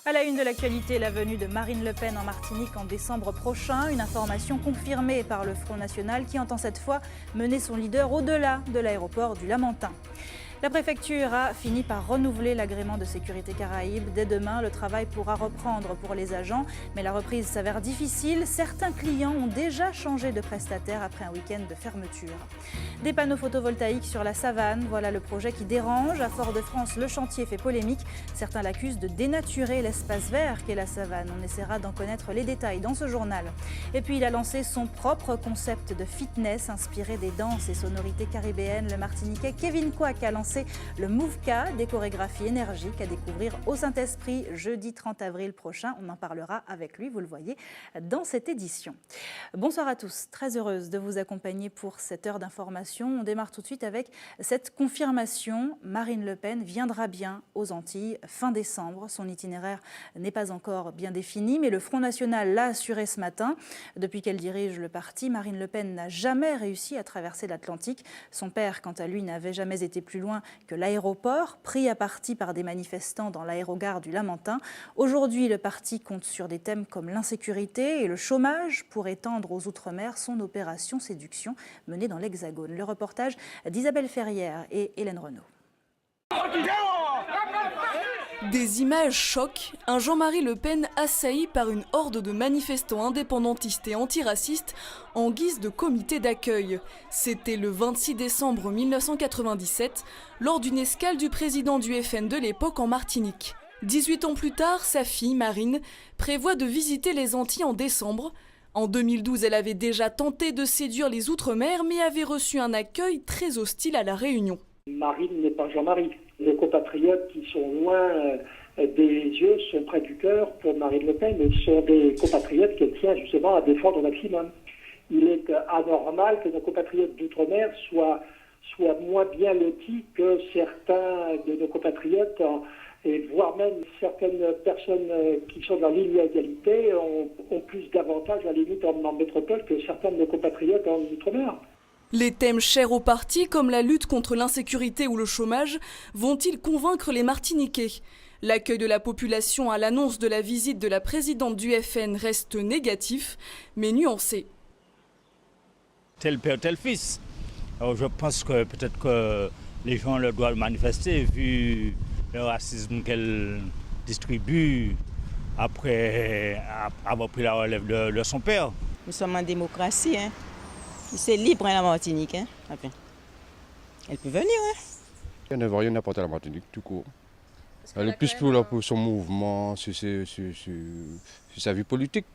À la une de l'actualité, la venue de Marine Le Pen en Martinique en décembre prochain. Une information confirmée par le Front National qui entend cette fois mener son leader au-delà de l'aéroport du Lamentin. La préfecture a fini par renouveler l'agrément de sécurité Caraïbes. Dès demain, le travail pourra reprendre pour les agents. Mais la reprise s'avère difficile. Certains clients ont déjà changé de prestataire après un week-end de fermeture. Des panneaux photovoltaïques sur la savane, voilà le projet qui dérange. À Fort-de-France, le chantier fait polémique. Certains l'accusent de dénaturer l'espace vert qu'est la savane. On essaiera d'en connaître les détails dans ce journal. Et puis il a lancé son propre concept de fitness inspiré des danses et sonorités caribéennes. Le Martiniquais Kevin Quack a lancé le Mouvka, des chorégraphies énergiques à découvrir au Saint-Esprit jeudi 30 avril prochain. On en parlera avec lui, vous le voyez, dans cette édition. Bonsoir à tous, très heureuse de vous accompagner pour cette heure d'information. On démarre tout de suite avec cette confirmation. Marine Le Pen viendra bien aux Antilles fin décembre. Son itinéraire n'est pas encore bien défini, mais le Front National l'a assuré ce matin. Depuis qu'elle dirige le parti, Marine Le Pen n'a jamais réussi à traverser l'Atlantique. Son père, quant à lui, n'avait jamais été plus loin que l'aéroport, pris à partie par des manifestants dans l'aérogare du Lamentin. Aujourd'hui, le parti compte sur des thèmes comme l'insécurité et le chômage pour étendre aux Outre-mer son opération séduction menée dans l'Hexagone. Le reportage d'Isabelle Ferrière et Hélène Renaud. Des images choquent, un Jean-Marie Le Pen assailli par une horde de manifestants indépendantistes et antiracistes en guise de comité d'accueil. C'était le 26 décembre 1997, lors d'une escale du président du FN de l'époque en Martinique. 18 ans plus tard, sa fille, Marine, prévoit de visiter les Antilles en décembre. En 2012, elle avait déjà tenté de séduire les Outre-mer, mais avait reçu un accueil très hostile à La Réunion. Marine n'est pas Jean-Marie. Nos compatriotes qui sont loin des yeux sont près du cœur pour Marine Le Pen, mais sont des compatriotes qu'elle tient justement à défendre au maximum. Il est anormal que nos compatriotes d'outre-mer soient moins bien lotis que certains de nos compatriotes, et voire même certaines personnes qui sont dans l'île d'égalité ont plus d'avantages à la limite en métropole que certains de nos compatriotes en outre-mer. Les thèmes chers au parti, comme la lutte contre l'insécurité ou le chômage, vont-ils convaincre les Martiniquais? L'accueil de la population à l'annonce de la visite de la présidente du FN reste négatif, mais nuancé. Tel père, tel fils. Alors je pense que peut-être que les gens le doivent manifester vu le racisme qu'elle distribue après avoir pris la relève de son père. Nous sommes en démocratie, hein. C'est libre la Martinique. Hein. Enfin, elle peut venir. Hein. Elle ne veut rien apporter à la Martinique, tout court. Elle est plus pour son mouvement, sur sa vie politique.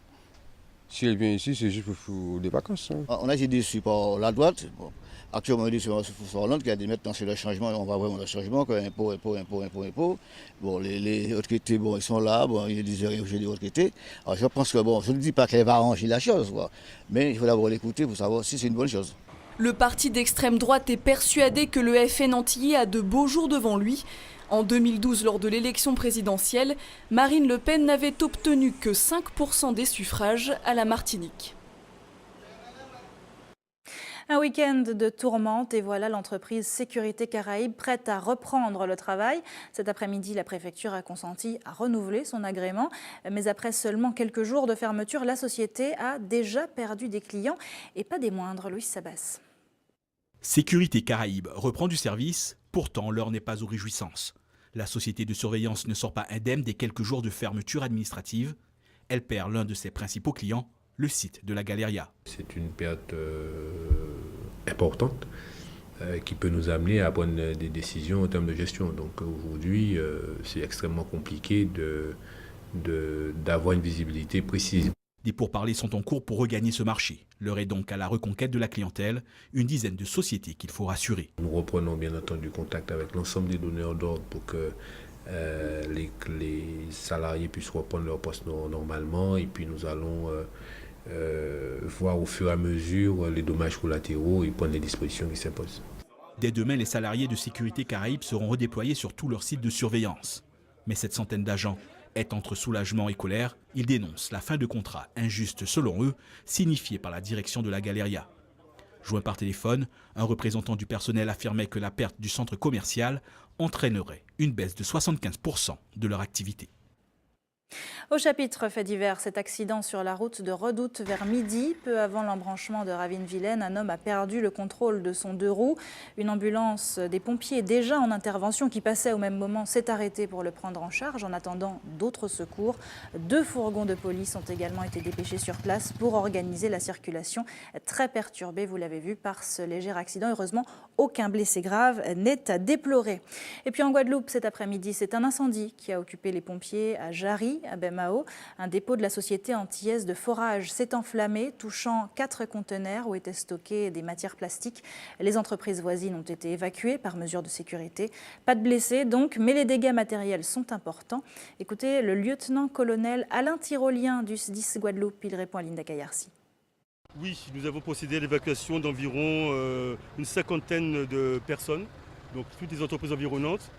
Si elle vient ici, c'est juste pour des vacances. Hein. On a été déçus par la droite. Bon. Actuellement, on est déçus par Hollande qui a dit maintenant c'est le changement, on va vraiment le changement, impôt. Bon, les retraités, bon, ils sont là, bon, il y a des heures j'ai des retraités. Alors je pense que, bon, je ne dis pas qu'elle va arranger la chose, quoi, mais il faut d'abord l'écouter pour savoir si c'est une bonne chose. Le parti d'extrême droite est persuadé que le FN antillais a de beaux jours devant lui. En 2012, lors de l'élection présidentielle, Marine Le Pen n'avait obtenu que 5% des suffrages à la Martinique. Un week-end de tourmente et voilà l'entreprise Sécurité Caraïbes prête à reprendre le travail. Cet après-midi, la préfecture a consenti à renouveler son agrément. Mais après seulement quelques jours de fermeture, la société a déjà perdu des clients et pas des moindres. Louis Sabas. Sécurité Caraïbes reprend du service, pourtant l'heure n'est pas aux réjouissances. La société de surveillance ne sort pas indemne des quelques jours de fermeture administrative. Elle perd l'un de ses principaux clients, le site de la Galeria. C'est une perte importante qui peut nous amener à prendre des décisions en termes de gestion. Donc aujourd'hui, c'est extrêmement compliqué d'avoir une visibilité précise. Des pourparlers sont en cours pour regagner ce marché. L'heure est donc à la reconquête de la clientèle, une dizaine de sociétés qu'il faut rassurer. Nous reprenons bien entendu contact avec l'ensemble des donneurs d'ordre pour que les salariés puissent reprendre leur poste normalement et puis nous allons voir au fur et à mesure les dommages collatéraux et prendre les dispositions qui s'imposent. Dès demain, les salariés de Sécurité Caraïbes seront redéployés sur tous leurs sites de surveillance. Mais cette centaine d'agents est entre soulagement et colère. Ils dénoncent la fin de contrat injuste selon eux, signifiée par la direction de la Galeria. Joint par téléphone, un représentant du personnel affirmait que la perte du centre commercial entraînerait une baisse de 75% de leur activité. Au chapitre fait divers, cet accident sur la route de Redoute vers midi. Peu avant l'embranchement de Ravine-Vilaine, un homme a perdu le contrôle de son deux roues. Une ambulance des pompiers déjà en intervention qui passait au même moment s'est arrêtée pour le prendre en charge en attendant d'autres secours. 2 fourgons de police ont également été dépêchés sur place pour organiser la circulation très perturbée, vous l'avez vu, par ce léger accident. Heureusement, aucun blessé grave n'est à déplorer. Et puis en Guadeloupe, cet après-midi, c'est un incendie qui a occupé les pompiers à Jarry, à Bemao. Un dépôt de la société antillaise de forage s'est enflammé, touchant 4 conteneurs où étaient stockées des matières plastiques. Les entreprises voisines ont été évacuées par mesure de sécurité. Pas de blessés donc, mais les dégâts matériels sont importants. Écoutez le lieutenant-colonel Alain Tyrolien du SDIS Guadeloupe. Il répond à Linda Kayarsi. Oui, nous avons procédé à l'évacuation d'environ une 50aine de personnes, donc toutes les entreprises environnantes.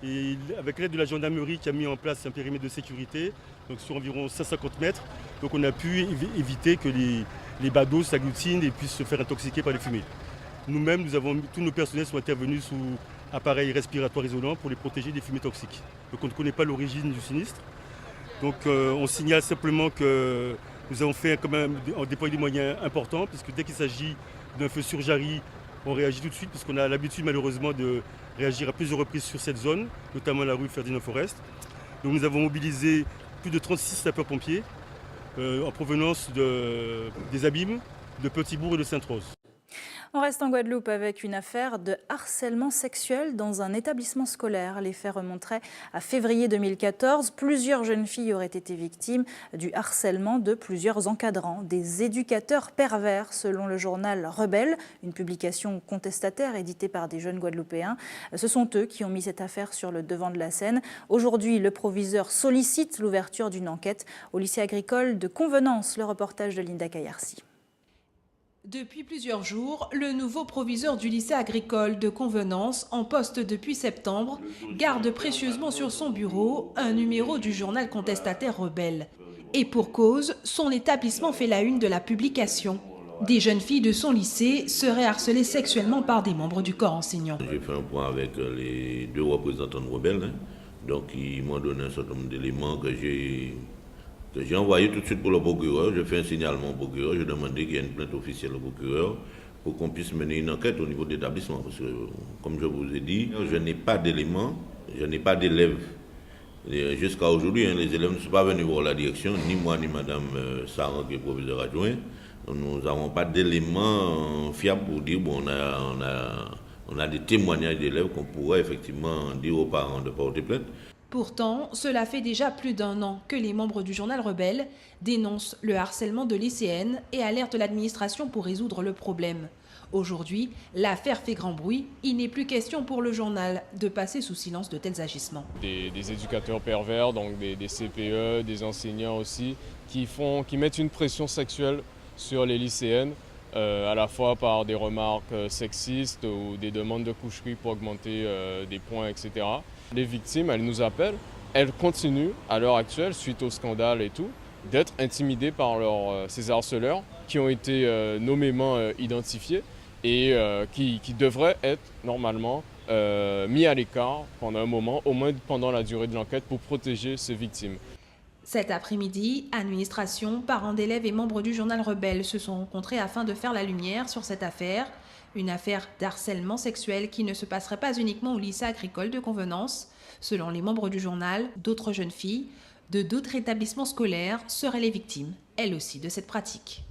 Et avec l'aide de la gendarmerie qui a mis en place un périmètre de sécurité, donc sur environ 150 mètres, donc on a pu éviter que les badauds s'agglutinent et puissent se faire intoxiquer par les fumées. Nous-mêmes, tous nos personnels sont intervenus sous appareils respiratoires isolants pour les protéger des fumées toxiques. Donc on ne connaît pas l'origine du sinistre. Donc on signale simplement que nous avons fait quand même déployer des moyens importants, puisque dès qu'il s'agit d'un feu sur Jarry, on réagit tout de suite, puisqu'on a l'habitude malheureusement de réagir à plusieurs reprises sur cette zone, notamment la rue Ferdinand Forest. Donc nous avons mobilisé plus de 36 sapeurs-pompiers en provenance des Abîmes, de Petit-Bourg et de Sainte-Rose. On reste en Guadeloupe avec une affaire de harcèlement sexuel dans un établissement scolaire. Les faits remonteraient à février 2014. Plusieurs jeunes filles auraient été victimes du harcèlement de plusieurs encadrants, des éducateurs pervers, selon le journal Rebelle, une publication contestataire éditée par des jeunes Guadeloupéens. Ce sont eux qui ont mis cette affaire sur le devant de la scène. Aujourd'hui, le proviseur sollicite l'ouverture d'une enquête au lycée agricole de Convenance. Le reportage de Linda Kayarsi. Depuis plusieurs jours, le nouveau proviseur du lycée agricole de Convenance, en poste depuis septembre, garde précieusement sur son bureau un numéro du journal contestataire Rebelle. Et pour cause, son établissement fait la une de la publication. Des jeunes filles de son lycée seraient harcelées sexuellement par des membres du corps enseignant. J'ai fait un point avec les 2 représentants de Rebelle, donc ils m'ont donné un certain nombre d'éléments que j'ai envoyé tout de suite pour le procureur. Je fais un signalement au procureur, je demandais qu'il y ait une plainte officielle au procureur pour qu'on puisse mener une enquête au niveau de l'établissement. Parce que, comme je vous ai dit, je n'ai pas d'éléments, je n'ai pas d'élèves. Jusqu'à aujourd'hui, les élèves ne sont pas venus voir la direction, ni moi ni Mme Saran, qui est proviseur adjoint. Nous n'avons pas d'éléments fiables pour dire bon, on a des témoignages d'élèves qu'on pourrait effectivement dire aux parents de porter plainte. Pourtant, cela fait déjà plus d'1 an que les membres du journal Rebelle dénoncent le harcèlement de lycéennes et alertent l'administration pour résoudre le problème. Aujourd'hui, l'affaire fait grand bruit. Il n'est plus question pour le journal de passer sous silence de tels agissements. Des éducateurs pervers, donc des CPE, des enseignants aussi, qui mettent une pression sexuelle sur les lycéennes, à la fois par des remarques sexistes ou des demandes de coucherie pour augmenter des points, etc. Les victimes, elles nous appellent, elles continuent à l'heure actuelle, suite au scandale et tout, d'être intimidées par ces harceleurs qui ont été nommément identifiés et qui devraient être normalement mis à l'écart pendant un moment, au moins pendant la durée de l'enquête, pour protéger ces victimes. Cet après-midi, administration, parents d'élèves et membres du journal Rebelle se sont rencontrés afin de faire la lumière sur cette affaire. Une affaire d'harcèlement sexuel qui ne se passerait pas uniquement au lycée agricole de Convenance. Selon les membres du journal, d'autres jeunes filles de d'autres établissements scolaires seraient les victimes, elles aussi, de cette pratique.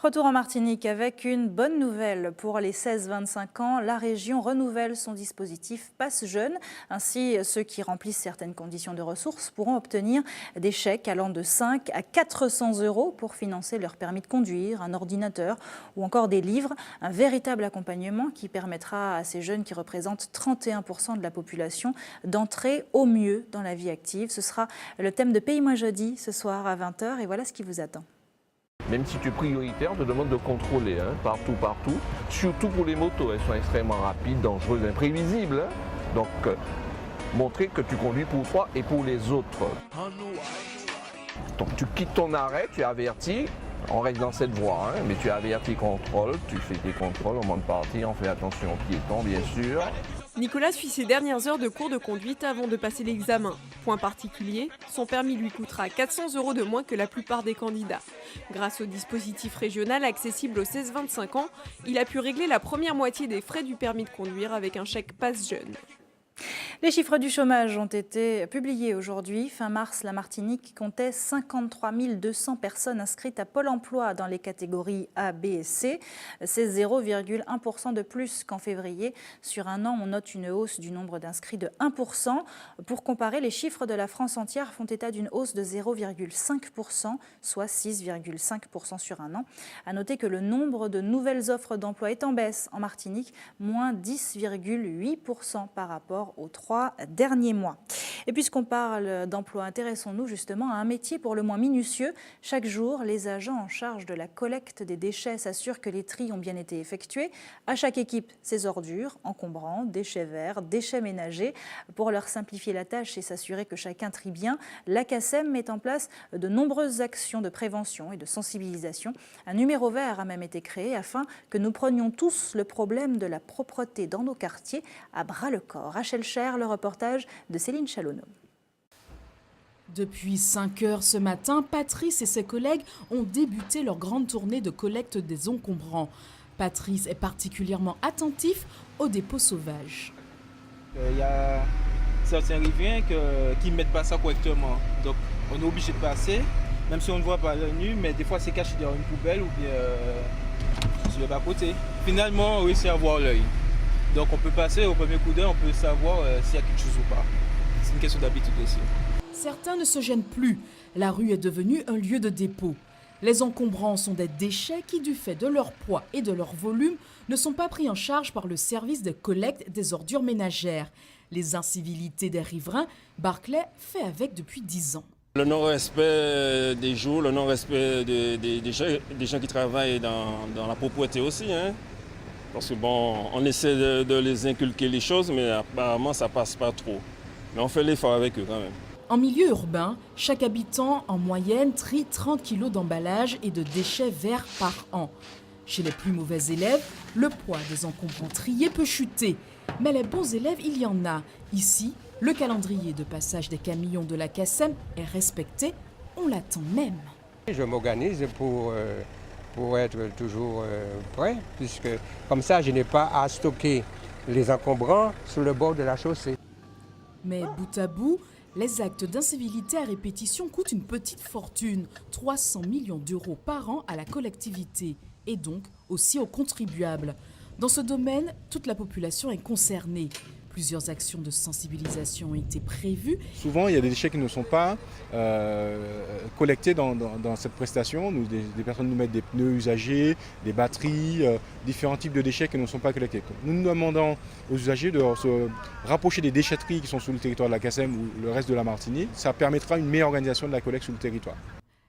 Retour en Martinique avec une bonne nouvelle pour les 16-25 ans. La région renouvelle son dispositif Passe Jeune. Ainsi, ceux qui remplissent certaines conditions de ressources pourront obtenir des chèques allant de 5 à 400 € pour financer leur permis de conduire, un ordinateur ou encore des livres. Un véritable accompagnement qui permettra à ces jeunes qui représentent 31% de la population d'entrer au mieux dans la vie active. Ce sera le thème de Pays-moi Jeudi ce soir à 20h et voilà ce qui vous attend. Même si tu es prioritaire, on te demande de contrôler partout. Surtout pour les motos, elles sont extrêmement rapides, dangereuses, imprévisibles. Donc, montrer que tu conduis pour toi et pour les autres. Donc, tu quittes ton arrêt, tu es averti, on reste dans cette voie, mais tu es averti, contrôle, tu fais tes contrôles au moment de partir, on fait attention aux piétons, bien sûr. Nicolas suit ses dernières heures de cours de conduite avant de passer l'examen. Point particulier, son permis lui coûtera 400 € de moins que la plupart des candidats. Grâce au dispositif régional accessible aux 16-25 ans, il a pu régler la première moitié des frais du permis de conduire avec un chèque Pass Jeune. Les chiffres du chômage ont été publiés aujourd'hui. Fin mars, la Martinique comptait 53 200 personnes inscrites à Pôle emploi dans les catégories A, B et C. C'est 0,1% de plus qu'en février. Sur un an, on note une hausse du nombre d'inscrits de 1%. Pour comparer, les chiffres de la France entière font état d'une hausse de 0,5%, soit 6,5% sur un an. À noter que le nombre de nouvelles offres d'emploi est en baisse en Martinique, moins 10,8% par rapport aux 3 derniers mois. Et puisqu'on parle d'emploi, intéressons-nous justement à un métier pour le moins minutieux. Chaque jour, les agents en charge de la collecte des déchets s'assurent que les tris ont bien été effectués. À chaque équipe, ses ordures, encombrants, déchets verts, déchets ménagers. Pour leur simplifier la tâche et s'assurer que chacun trie bien, la CACEM met en place de nombreuses actions de prévention et de sensibilisation. Un numéro vert a même été créé afin que nous prenions tous le problème de la propreté dans nos quartiers à bras-le-corps. Rachel Cher, le reportage de Céline Chalonneau. Depuis 5 heures ce matin, Patrice et ses collègues ont débuté leur grande tournée de collecte des encombrants. Patrice est particulièrement attentif aux dépôts sauvages. Il y a certains riverains qui ne mettent pas ça correctement. Donc on est obligé de passer, même si on ne voit pas l'œil nu, mais des fois c'est caché derrière une poubelle ou bien sur le bas-côté. Finalement, on réussit à voir l'œil. Donc on peut passer au premier coup d'œil, on peut savoir s'il y a quelque chose ou pas. C'est une question d'habitude aussi. Certains ne se gênent plus. La rue est devenue un lieu de dépôt. Les encombrants sont des déchets qui, du fait de leur poids et de leur volume, ne sont pas pris en charge par le service de collecte des ordures ménagères. Les incivilités des riverains, Barclay fait avec depuis 10 ans. Le non-respect des jours, le non-respect des gens qui travaillent dans la propreté aussi. Parce que bon, on essaie de les inculquer les choses, mais apparemment ça passe pas trop. Mais on fait l'effort avec eux quand même. En milieu urbain, chaque habitant en moyenne trie 30 kg d'emballage et de déchets verts par an. Chez les plus mauvais élèves, le poids des encombrants triés peut chuter. Mais les bons élèves, il y en a. Ici, le calendrier de passage des camions de la CACEM est respecté. On l'attend même. Je m'organise pour être toujours prêt, puisque comme ça, je n'ai pas à stocker les encombrants sur le bord de la chaussée. Mais bout à bout, les actes d'incivilité à répétition coûtent une petite fortune, 300 millions d'euros par an à la collectivité, et donc aussi aux contribuables. Dans ce domaine, toute la population est concernée. Plusieurs actions de sensibilisation ont été prévues. Souvent, il y a des déchets qui ne sont pas collectés dans cette prestation. Des personnes nous mettent des pneus usagés, des batteries, différents types de déchets qui ne sont pas collectés. Nous demandons aux usagers de se rapprocher des déchetteries qui sont sur le territoire de la CACEM ou le reste de la Martinique. Ça permettra une meilleure organisation de la collecte sur le territoire.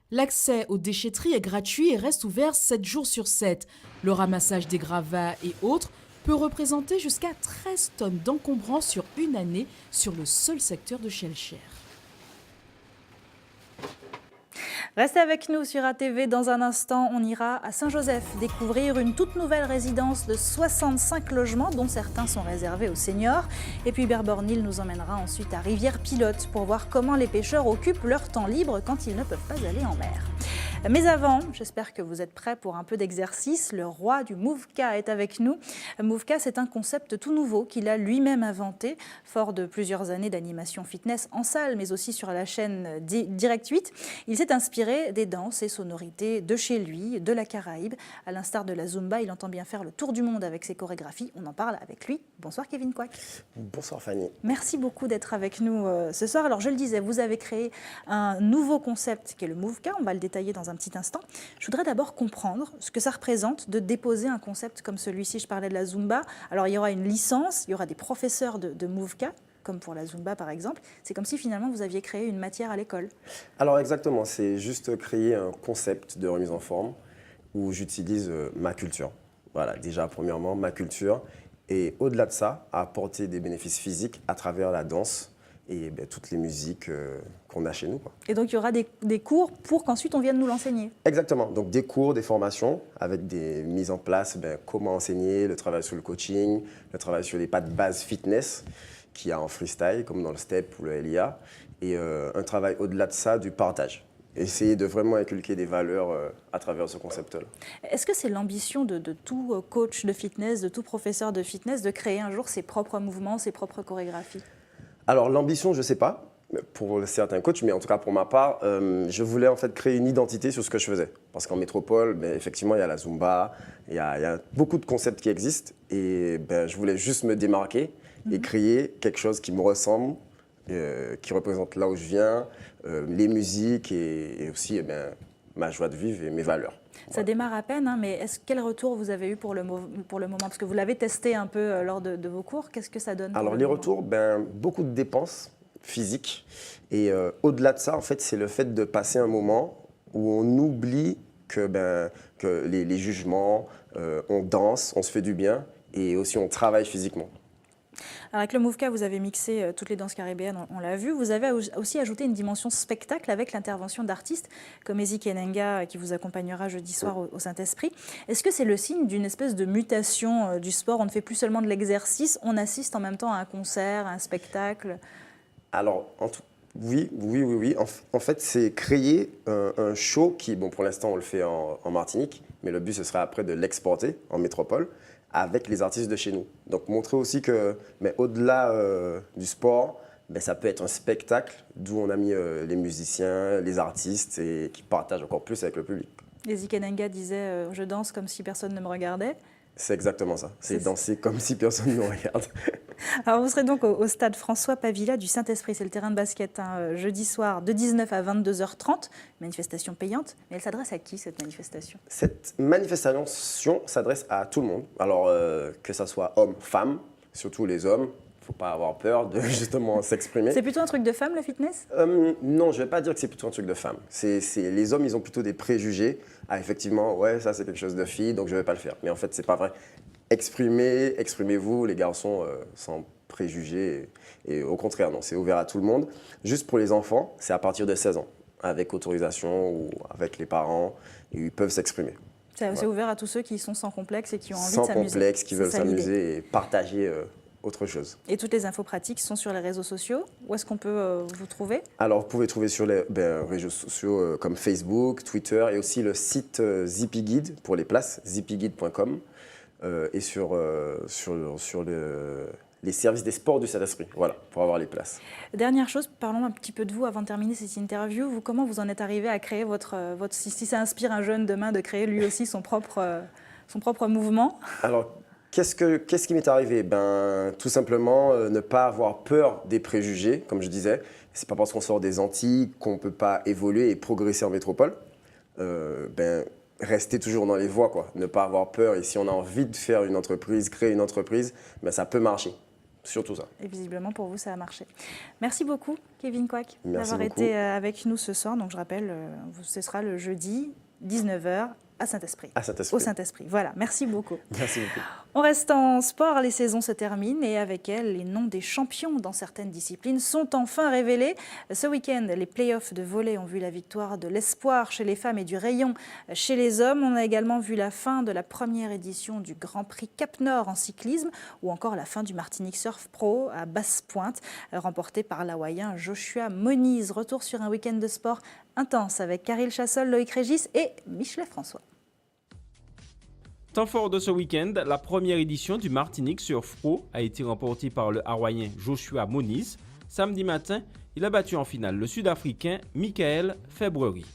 L'accès aux déchetteries est gratuit et reste ouvert 7 jours sur 7. Le ramassage des gravats et autres peut représenter jusqu'à 13 tonnes d'encombrants sur une année sur le seul secteur de Shellcher. Restez avec nous sur ATV. Dans un instant, on ira à Saint-Joseph découvrir une toute nouvelle résidence de 65 logements, dont certains sont réservés aux seniors. Et puis Berbornil nous emmènera ensuite à Rivière-Pilote pour voir comment les pêcheurs occupent leur temps libre quand ils ne peuvent pas aller en mer. Mais avant, j'espère que vous êtes prêts pour un peu d'exercice. Le roi du Mouvka est avec nous. Mouvka, c'est un concept tout nouveau qu'il a lui-même inventé, fort de plusieurs années d'animation fitness en salle, mais aussi sur la chaîne Direct 8. Il s'est inspiré des danses et sonorités de chez lui, de la Caraïbe. À l'instar de la Zumba, il entend bien faire le tour du monde avec ses chorégraphies. On en parle avec lui. Bonsoir Kevin Quack. Bonsoir Fanny. Merci beaucoup d'être avec nous ce soir. Alors je le disais, vous avez créé un nouveau concept qui est le Mouvka. On va le détailler dans un petit instant. Je voudrais d'abord comprendre ce que ça représente de déposer un concept comme celui-ci. Je parlais de la Zumba. Alors il y aura une licence, il y aura des professeurs de Mouvka, comme pour la Zumba par exemple. C'est comme si finalement vous aviez créé une matière à l'école. Alors exactement, c'est juste créer un concept de remise en forme où j'utilise ma culture. Voilà, déjà premièrement ma culture et au-delà de ça, apporter des bénéfices physiques à travers la danse et toutes les musiques qu'on a chez nous. Et donc il y aura des cours pour qu'ensuite on vienne nous l'enseigner. Exactement, donc des cours, des formations avec des mises en place, comment enseigner, le travail sur le coaching, le travail sur les pas de base fitness qu'il y a en freestyle comme dans le step ou le LIA et un travail au-delà de ça, du partage. Essayer de vraiment inculquer des valeurs à travers ce concept-là. Est-ce que c'est l'ambition de tout coach de fitness, de tout professeur de fitness, de créer un jour ses propres mouvements, ses propres chorégraphies? Alors l'ambition, je ne sais pas, pour certains coachs, mais en tout cas pour ma part, je voulais en fait créer une identité sur ce que je faisais. Parce qu'en métropole, effectivement, il y a la Zumba, il y a beaucoup de concepts qui existent, et je voulais juste me démarquer et créer quelque chose qui me ressemble, qui représente là où je viens, les musiques et aussi ma joie de vivre et mes valeurs. Ça démarre à peine, hein, mais quel retour vous avez eu pour le moment? Parce que vous l'avez testé un peu lors de vos cours. Qu'est-ce que ça donne? Alors les retours, beaucoup de dépenses physiques. Et au-delà de ça, en fait, c'est le fait de passer un moment où on oublie que les jugements, on danse, on se fait du bien et aussi on travaille physiquement. Alors avec le Mouvka, vous avez mixé toutes les danses caribéennes, on l'a vu. Vous avez aussi ajouté une dimension spectacle avec l'intervention d'artistes comme Ezi Kenenga qui vous accompagnera jeudi soir au Saint-Esprit. Est-ce que c'est le signe d'une espèce de mutation du sport? On ne fait plus seulement de l'exercice, on assiste en même temps à un concert, à un spectacle? Alors, oui. En fait, c'est créer un show qui, pour l'instant, on le fait en Martinique, mais le but, ce serait après de l'exporter en métropole avec les artistes de chez nous. Donc, montrer aussi que, au-delà du sport, ça peut être un spectacle d'où on a mis les musiciens, les artistes et qui partagent encore plus avec le public. Ezi Kenenga disait « Je danse comme si personne ne me regardait ». C'est exactement ça. C'est danser comme si personne ne nous regarde. Alors, vous serez donc au stade François Pavilla du Saint-Esprit. C'est le terrain de basket, jeudi soir de 19 à 22h30. Manifestation payante. Mais elle s'adresse à qui, cette manifestation? Cette manifestation s'adresse à tout le monde. Alors, que ce soit hommes, femmes, surtout les hommes. Il ne faut pas avoir peur de justement s'exprimer. C'est plutôt un truc de femme, le fitness? Non, je ne vais pas dire que c'est plutôt un truc de femme. Les hommes, ils ont plutôt des préjugés. Ah, effectivement, ouais, ça c'est quelque chose de fille, donc je ne vais pas le faire. Mais en fait, ce n'est pas vrai. Exprimez-vous, les garçons, sans préjugés. Et au contraire, non, c'est ouvert à tout le monde. Juste pour les enfants, c'est à partir de 16 ans, avec autorisation ou avec les parents, ils peuvent s'exprimer. C'est ouvert à tous ceux qui sont sans complexe et qui ont envie de sans s'amuser. Sans complexe, qui veulent s'amuser et partager autre chose. Et toutes les infos pratiques sont sur les réseaux sociaux. Où est-ce qu'on peut vous trouver? Alors, vous pouvez trouver sur les réseaux sociaux comme Facebook, Twitter et aussi le site Zippy Guide pour les places, zippyguide.com et sur les services des sports du Saint-Esprit, voilà, pour avoir les places. Dernière chose, parlons un petit peu de vous avant de terminer cette interview. Comment vous en êtes arrivé à créer si ça inspire un jeune demain de créer lui aussi son propre mouvement? Alors, qu'est-ce qui m'est arrivé? Tout simplement, ne pas avoir peur des préjugés, comme je disais. C'est pas parce qu'on sort des Antilles qu'on ne peut pas évoluer et progresser en métropole. Rester toujours dans les voies, quoi. Ne pas avoir peur. Et si on a envie de faire une entreprise, créer une entreprise, ça peut marcher. Surtout ça. Et visiblement, pour vous, ça a marché. Merci beaucoup, Kevin Kwak, d'avoir été avec nous ce soir. Donc, je rappelle, ce sera le jeudi, 19h. À Saint-Esprit. Au Saint-Esprit. Voilà, merci beaucoup. Merci beaucoup. On reste en sport, les saisons se terminent et avec elles, les noms des champions dans certaines disciplines sont enfin révélés. Ce week-end, les playoffs de volley ont vu la victoire de l'Espoir chez les femmes et du Rayon chez les hommes. On a également vu la fin de la première édition du Grand Prix Cap-Nord en cyclisme ou encore la fin du Martinique Surf Pro à Basse-Pointe, remporté par l'Hawaïen Joshua Moniz. Retour sur un week-end de sport intense avec Caril Chassol, Loïc Régis et Michelet François. Temps fort de ce week-end, la première édition du Martinique Surf Pro a été remportée par le Hawaïen Joshua Moniz. Samedi matin, il a battu en finale le Sud-Africain Michael February.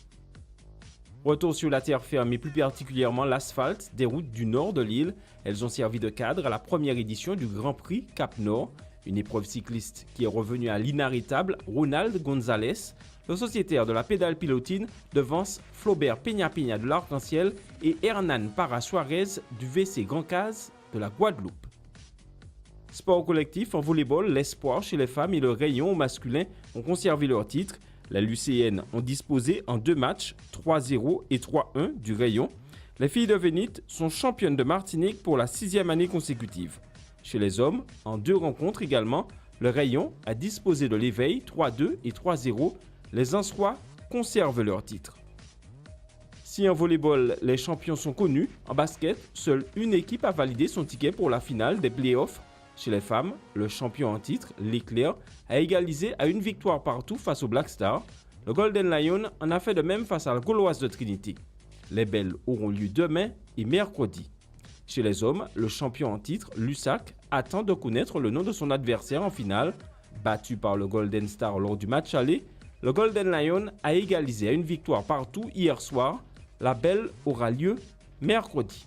Retour sur la terre ferme et plus particulièrement l'asphalte des routes du nord de l'île. Elles ont servi de cadre à la première édition du Grand Prix Cap-Nord, une épreuve cycliste qui est revenue à l'inarrêtable Ronald Gonzalez, le sociétaire de la pédale pilotine, devance Flaubert Peña de l'Arc-en-Ciel et Hernan Parra Suarez du VC Grand Case de la Guadeloupe. Sport collectif en volleyball, l'Espoir chez les femmes et le Rayon au masculin ont conservé leur titre. Les lycéennes ont disposé en 2 matchs, 3-0 et 3-1 du Rayon. Les filles de Vénit sont championnes de Martinique pour la 6e année consécutive. Chez les hommes, en 2 rencontres également, le Rayon a disposé de l'Éveil 3-2 et 3-0. Les Ansois conservent leur titre. Si en volleyball, les champions sont connus, en basket, seule une équipe a validé son ticket pour la finale des playoffs. Chez les femmes, le champion en titre, l'Éclair, a égalisé à une victoire partout face au Black Star. Le Golden Lion en a fait de même face à la Gauloise de Trinity. Les belles auront lieu demain et mercredi. Chez les hommes, le champion en titre, l'USAC, attend de connaître le nom de son adversaire en finale. Battu par le Golden Star lors du match aller, le Golden Lion a égalisé à une victoire partout hier soir. La belle aura lieu mercredi.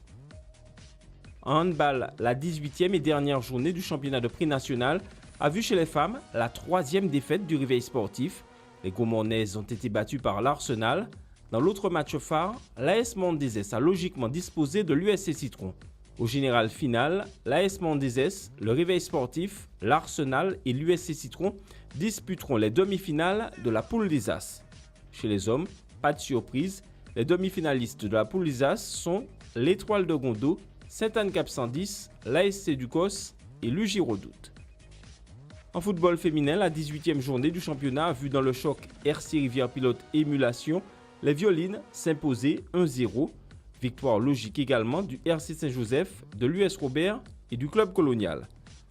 En handball, la 18e et dernière journée du championnat de prix national a vu chez les femmes la 3e défaite du réveil sportif. Les Gaumonnaises ont été battues par l'Arsenal. Dans l'autre match phare, l'AS Mondezès a logiquement disposé de l'USC Citron. Au général final, l'AS Mondezès, le réveil sportif, l'Arsenal et l'USC Citron disputeront les demi-finales de la poule des As. Chez les hommes, pas de surprise, les demi-finalistes de la poule des As sont l'Étoile de Gondo, Sainte-Anne-Cap 110, l'ASC Ducos et l'UJ Redoute. En football féminin, la 18e journée du championnat a vu dans le choc RC Rivière Pilote Émulation les Violines s'imposer 1-0. Victoire logique également du RC Saint-Joseph, de l'US Robert et du Club Colonial.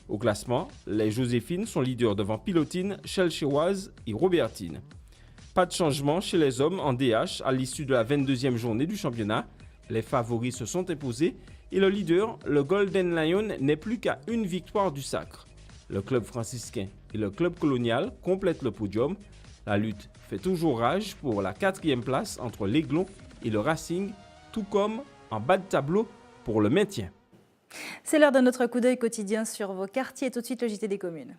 Au classement, les Joséphines sont leaders devant Pilotine, Chelcheroise et Robertine. Pas de changement chez les hommes en DH à l'issue de la 22e journée du championnat. Les favoris se sont imposés et le leader, le Golden Lion, n'est plus qu'à une victoire du sacre. Le club franciscain et le club colonial complètent le podium. La lutte fait toujours rage pour la 4e place entre l'Aiglon et le Racing, tout comme en bas de tableau pour le maintien. C'est l'heure de notre coup d'œil quotidien sur vos quartiers. Tout de suite, le JT des communes.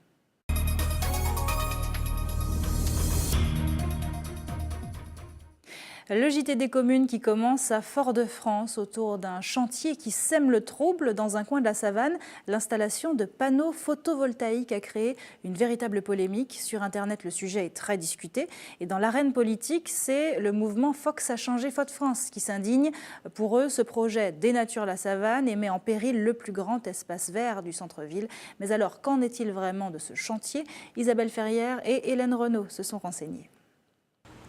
Le JT des communes qui commence à Fort-de-France autour d'un chantier qui sème le trouble dans un coin de la savane. L'installation de panneaux photovoltaïques a créé une véritable polémique. Sur Internet, le sujet est très discuté. Et dans l'arène politique, c'est le mouvement Fox a changé Fort-de-France qui s'indigne. Pour eux, ce projet dénature la savane et met en péril le plus grand espace vert du centre-ville. Mais alors, qu'en est-il vraiment de ce chantier? Isabelle Ferrière et Hélène Renaud se sont renseignées.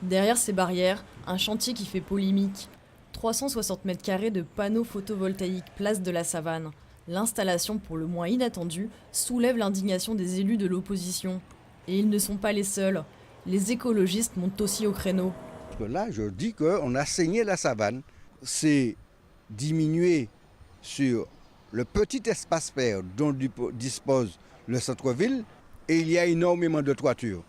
Derrière ces barrières, un chantier qui fait polémique. 360 mètres carrés de panneaux photovoltaïques place de la Savane. L'installation, pour le moins inattendue, soulève l'indignation des élus de l'opposition. Et ils ne sont pas les seuls. Les écologistes montent aussi au créneau. Là, je dis qu'on a saigné la Savane. C'est diminuer sur le petit espace vert dont dispose le centre-ville et il y a énormément de toitures.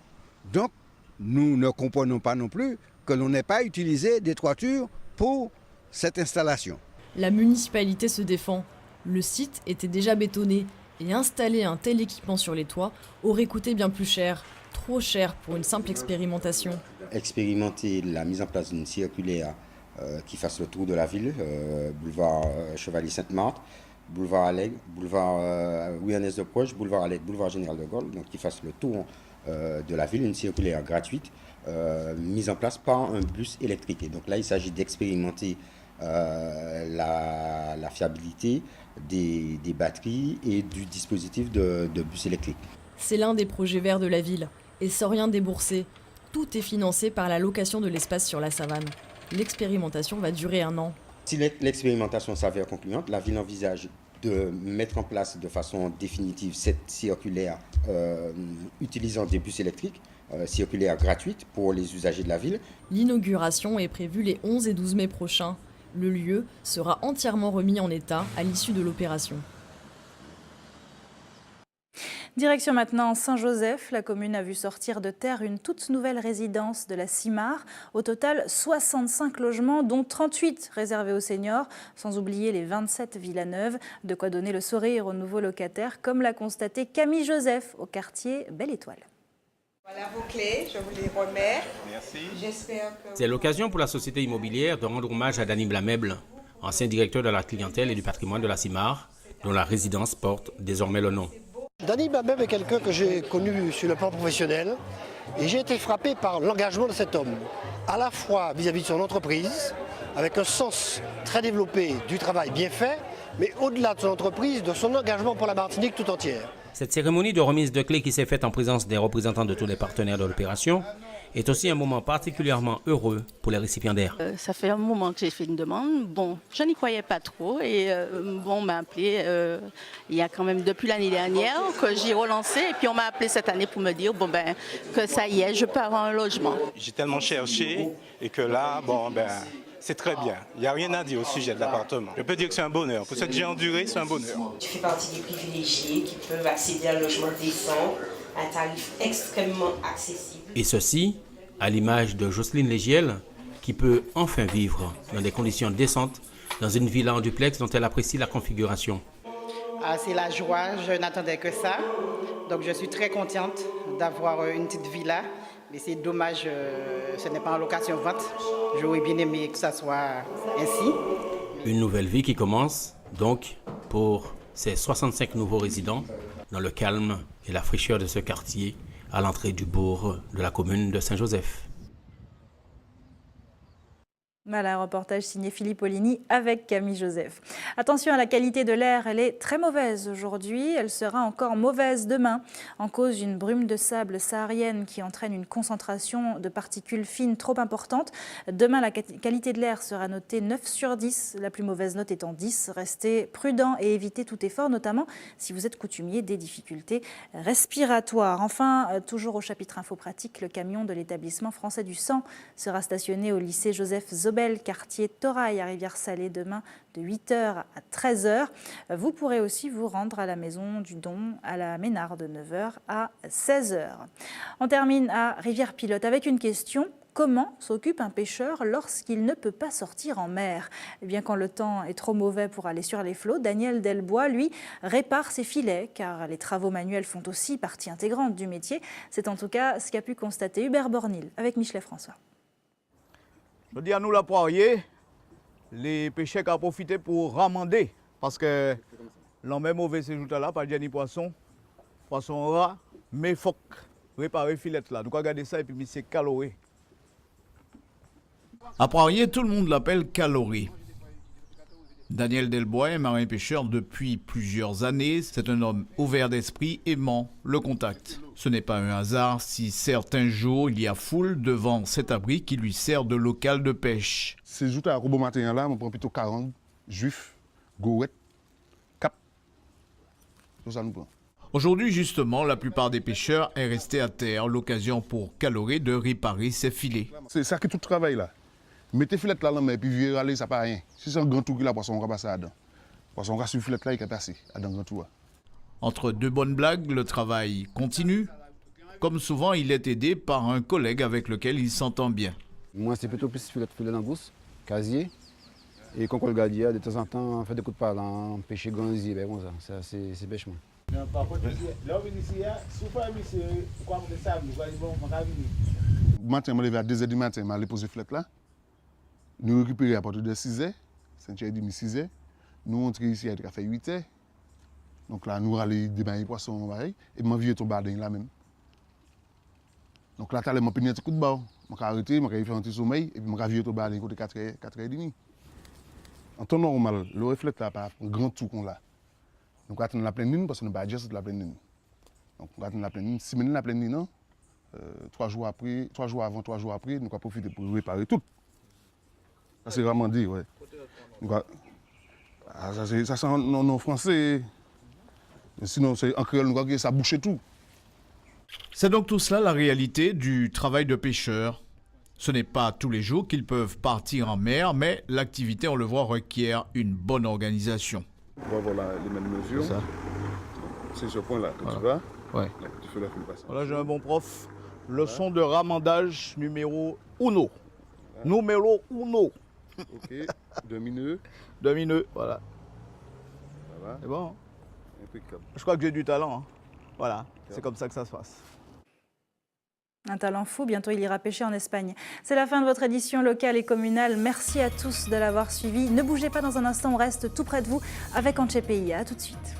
Donc, nous ne comprenons pas non plus que l'on n'ait pas utilisé des toitures pour cette installation. La municipalité se défend. Le site était déjà bétonné et installer un tel équipement sur les toits aurait coûté bien plus cher. Trop cher pour une simple expérimentation. Expérimenter la mise en place d'une circulaire qui fasse le tour de la ville, boulevard Chevalier-Sainte-Marthe, boulevard Allègre, boulevard Louis-Ernest de Proche, boulevard Allègre, boulevard Général de Gaulle, donc qui fasse le tour de la ville, une circulaire gratuite mise en place par un bus électrique. Et donc là, il s'agit d'expérimenter la fiabilité des batteries et du dispositif de bus électrique. C'est l'un des projets verts de la ville et sans rien débourser. Tout est financé par la location de l'espace sur la Savane. L'expérimentation va durer 1 an. Si l'expérimentation s'avère concluante, la ville envisage de mettre en place de façon définitive cette circulaire utilisant des bus électriques, circulaire gratuite pour les usagers de la ville. L'inauguration est prévue les 11 et 12 mai prochains. Le lieu sera entièrement remis en état à l'issue de l'opération. Direction maintenant Saint-Joseph. La commune a vu sortir de terre une toute nouvelle résidence de la CIMAR. Au total, 65 logements, dont 38 réservés aux seniors, sans oublier les 27 villas neuves. De quoi donner le sourire aux nouveaux locataires, comme l'a constaté Camille Joseph au quartier Belle Étoile. Voilà vos clés, je vous les remets. Merci. J'espère que... C'est l'occasion pour la société immobilière de rendre hommage à Dany Blamèble, ancien directeur de la clientèle et du patrimoine de la CIMAR, dont la résidence porte désormais le nom. Dany Blamèble est quelqu'un que j'ai connu sur le plan professionnel et j'ai été frappé par l'engagement de cet homme, à la fois vis-à-vis de son entreprise, avec un sens très développé du travail bien fait, mais au-delà de son entreprise, de son engagement pour la Martinique tout entière. Cette cérémonie de remise de clés qui s'est faite en présence des représentants de tous les partenaires de l'opération est aussi un moment particulièrement heureux pour les récipiendaires. Ça fait un moment que j'ai fait une demande. Bon, je n'y croyais pas trop et on m'a appelé il y a quand même depuis l'année dernière que j'ai relancé et puis on m'a appelé cette année pour me dire que ça y est, je peux avoir un logement. J'ai tellement cherché et que là, c'est très bien. Il n'y a rien à dire au sujet de l'appartement. Je peux dire que c'est un bonheur. Pour ce que j'ai enduré, c'est un bonheur. Tu fais partie des privilégiés qui peuvent accéder à un logement décent, à un tarif extrêmement accessible. Et ceci, à l'image de Jocelyne Légiel, qui peut enfin vivre dans des conditions décentes dans une villa en duplex dont elle apprécie la configuration. C'est la joie, je n'attendais que ça. Donc je suis très contente d'avoir une petite villa. Mais c'est dommage, ce n'est pas en location-vente. J'aurais bien aimé que ça soit ainsi. Une nouvelle vie qui commence, donc, pour ces 65 nouveaux résidents, dans le calme et la fraîcheur de ce quartier, à l'entrée du bourg de la commune de Saint-Joseph. Voilà, un reportage signé Philippe Oligny avec Camille Joseph. Attention à la qualité de l'air, elle est très mauvaise aujourd'hui, elle sera encore mauvaise demain. En cause d'une brume de sable saharienne qui entraîne une concentration de particules fines trop importante. Demain, la qualité de l'air sera notée 9 sur 10, la plus mauvaise note étant 10. Restez prudents et évitez tout effort, notamment si vous êtes coutumier des difficultés respiratoires. Enfin, toujours au chapitre info pratique, le camion de l'établissement français du sang sera stationné au lycée Joseph Zobel, quartier Torail à Rivière-Salée, demain de 8h à 13h. Vous pourrez aussi vous rendre à la maison du don à la Ménard de 9h à 16h. On termine à Rivière-Pilote avec une question. Comment s'occupe un pêcheur lorsqu'il ne peut pas sortir en mer? Eh bien, quand le temps est trop mauvais pour aller sur les flots, Daniel Delbois, lui, répare ses filets, car les travaux manuels font aussi partie intégrante du métier. C'est en tout cas ce qu'a pu constater Hubert Bornil avec Michelet François. Je dis à nous la poirier, les pêcheurs qui ont profité pour ramander, parce que l'on met mauvais séjour là, pas de ni poisson rat, mais il faut réparer filet là. Donc regardez ça et puis c'est caloré. À Poirier, tout le monde l'appelle Caloré. Daniel Delbois est marin pêcheur depuis plusieurs années. C'est un homme ouvert d'esprit, aimant le contact. Ce n'est pas un hasard si certains jours il y a foule devant cet abri qui lui sert de local de pêche. Ces jours à Robot Matin là, on prend plutôt 40 juifs, gourette, cap. Tout ça nous prend. Aujourd'hui, justement, la plupart des pêcheurs est resté à terre, l'occasion pour Caloré de réparer ses filets. C'est ça qui est tout le travail là. Mettez filet là, mais puis virer aller, ça pas rien. Si c'est un grand trou qui la poisson, on va passer à dedans. Poisson, on va sur le filet là, il est passé à dans un grand trou. Entre deux bonnes blagues, le travail continue. Comme souvent, il est aidé par un collègue avec lequel il s'entend bien. Moi, c'est plutôt plus filet dans bousse, casier. Et quand on le garde, de temps en temps, on fait des coups de pelle, on pêche grandier, ben bon ça, c'est pêche moi. Matin, je me lève à 2h du matin, je vais poser le filet là. Nous récupérons à partir de 6h, 5h30, 6h. Nous entrons ici à fait 8h. Donc là, nous allons déballer les poissons, et puis je viens ton bardin là même. Donc là, je vais prendre un petit coup de barre. Je vais arrêter, je vais faire un petit sommeil, et puis je vais virer ton bardin côté 4h, 4h30. En temps normal, le réflexe là, pas un grand tour qu'on l'a. Donc on va attendre la pleine lune parce qu'on n'est pas juste la pleine lune. Donc on va attendre la pleine lune. 6 minutes la pleine lune, 3 jours après, 3 jours avant, 3 jours après, nous allons profiter pour réparer tout. Ça c'est vraiment dit, ouais. Ça c'est en français. Sinon, c'est en créole, nous avons ça bouche tout. C'est donc tout cela la réalité du travail de pêcheur. Ce n'est pas tous les jours qu'ils peuvent partir en mer, mais l'activité, on le voit, requiert une bonne organisation. On va voir les mêmes mesures. C'est ce point-là que tu vas. Ouais. Là, tu fais la file passer. Voilà, j'ai un bon prof. Leçon de ramandage numéro 1. Numéro 1. Ok, 2 minutes. 2 minutes, voilà. Ça va. C'est bon. Impeccable. Je crois que j'ai du talent. Hein. Voilà, c'est comme ça que ça se passe. Un talent fou, bientôt il ira pêcher en Espagne. C'est la fin de votre édition locale et communale. Merci à tous de l'avoir suivi. Ne bougez pas, dans un instant, on reste tout près de vous avec Anche Pays. À tout de suite.